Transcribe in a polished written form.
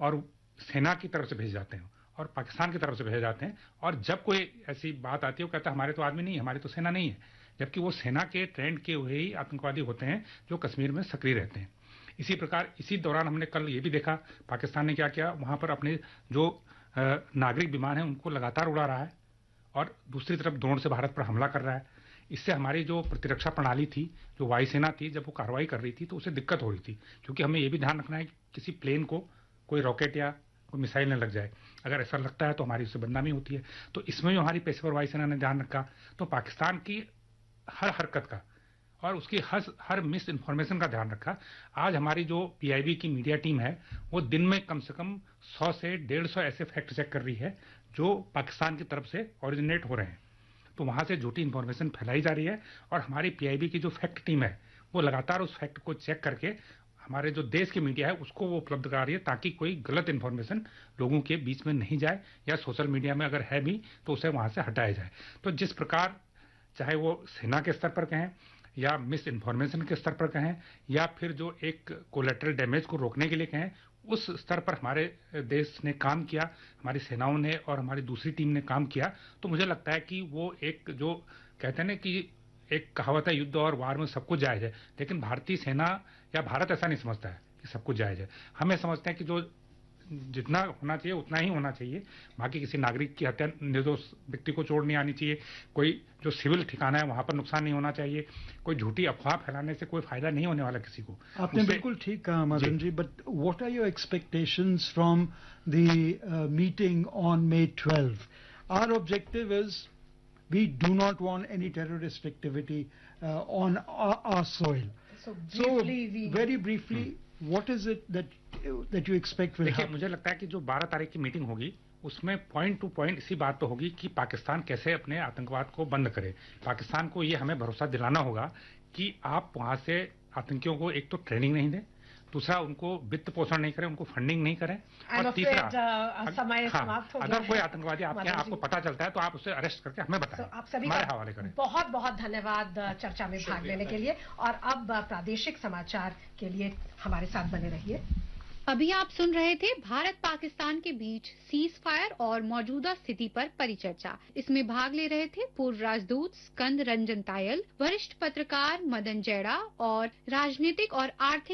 और सेना की तरफ से भेजे जाते हैं और पाकिस्तान की तरफ से भेजे जाते हैं। और जब कोई ऐसी बात आती है वो कहता है हमारे तो आदमी नहीं है, हमारी तो सेना नहीं है, जबकि वो सेना के ट्रेंड किए हुए ही आतंकवादी होते हैं जो कश्मीर में सक्रिय रहते हैं। इसी प्रकार इसी दौरान हमने कल ये भी देखा पाकिस्तान ने क्या किया, वहां पर अपने जो नागरिक विमान है उनको लगातार उड़ा रहा है और दूसरी तरफ ड्रोन से भारत पर हमला कर रहा है। इससे हमारी जो प्रतिरक्षा प्रणाली थी, जो वायुसेना थी, जब वो कार्रवाई कर रही थी तो उसे दिक्कत हो रही थी, क्योंकि हमें ये भी ध्यान रखना है कि किसी प्लेन को कोई रॉकेट या कोई मिसाइल न लग जाए। अगर ऐसा लगता है तो हमारी उससे बदनामी होती है। तो इसमें जो हमारी पेशेवर वायुसेना ने ध्यान रखा, तो पाकिस्तान की हर हरकत का और उसकी हर मिस इन्फॉर्मेशन का ध्यान रखा। आज हमारी जो पीआईबी की मीडिया टीम है वो दिन में कम से कम 100 से 150 ऐसे फैक्ट चेक कर रही है जो पाकिस्तान की तरफ से ओरिजिनेट हो रहे हैं। तो वहां से झूठी इन्फॉर्मेशन फैलाई जा रही है और हमारी पीआईबी की जो फैक्ट टीम है वो लगातार उस फैक्ट को चेक करके हमारे जो देश की मीडिया है उसको वो उपलब्ध करा रही है, ताकि कोई गलत इन्फॉर्मेशन लोगों के बीच में नहीं जाए, या सोशल मीडिया में अगर है भी तो उसे वहां से हटाया जाए। तो जिस प्रकार चाहे वो सेना के स्तर पर कहें या मिस इन्फॉर्मेशन के स्तर पर कहें या फिर जो एक कोलेटरल डैमेज को रोकने के लिए कहें, उस स्तर पर हमारे देश ने काम किया, हमारी सेनाओं ने और हमारी दूसरी टीम ने काम किया। तो मुझे लगता है कि वो एक जो कहते हैं ना कि एक कहावत है युद्ध और वार में सब कुछ जायज है, लेकिन भारतीय सेना या भारत ऐसा नहीं समझता है कि सब कुछ जायज है। हमें समझते हैं कि जो जितना होना चाहिए उतना ही होना चाहिए। बाकी किसी नागरिक की हत्या, निर्दोष व्यक्ति को चोट नहीं आनी चाहिए, कोई जो सिविल ठिकाना है वहां पर नुकसान नहीं होना चाहिए, कोई झूठी अफवाह फैलाने से कोई फायदा नहीं होने वाला किसी को। आपने बिल्कुल ठीक कहा Madan ji, but what are your expectations from the meeting on May 12? Our objective is we do not want any terrorist activity on our soil. So very briefly, what is it that you expect will happen? मुझे लगता है कि जो 12 तारीख की meeting होगी उसमें point two point इसी बात तो होगी कि पाकिस्तान कैसे अपने आतंकवाद को बंद करे। पाकिस्तान को ये हमें भरोसा दिलाना होगा कि आप वहां से आतंकियों को एक तो ट्रेनिंग नहीं दें, दूसरा उनको वित्त पोषण नहीं करें, उनको फंडिंग नहीं करें, और तीसरा अगर कोई आतंकवादी आपके यहाँ आपको पता चलता है तो आप उसे अरेस्ट करके हमें बताएं, आप सभी हमारे हवाले करें। बहुत बहुत धन्यवाद चर्चा में भाग लेने के लिए, और अब प्रादेशिक समाचार के लिए हमारे साथ बने रहिए। अभी आप सुन रहे थे भारत पाकिस्तान के बीच सीज फायर और मौजूदा स्थिति पर परिचर्चा। इसमें भाग ले रहे थे पूर्व राजदूत स्कंद रंजन तायल, वरिष्ठ पत्रकार मदन जैड़ा और राजनीतिक और आर्थिक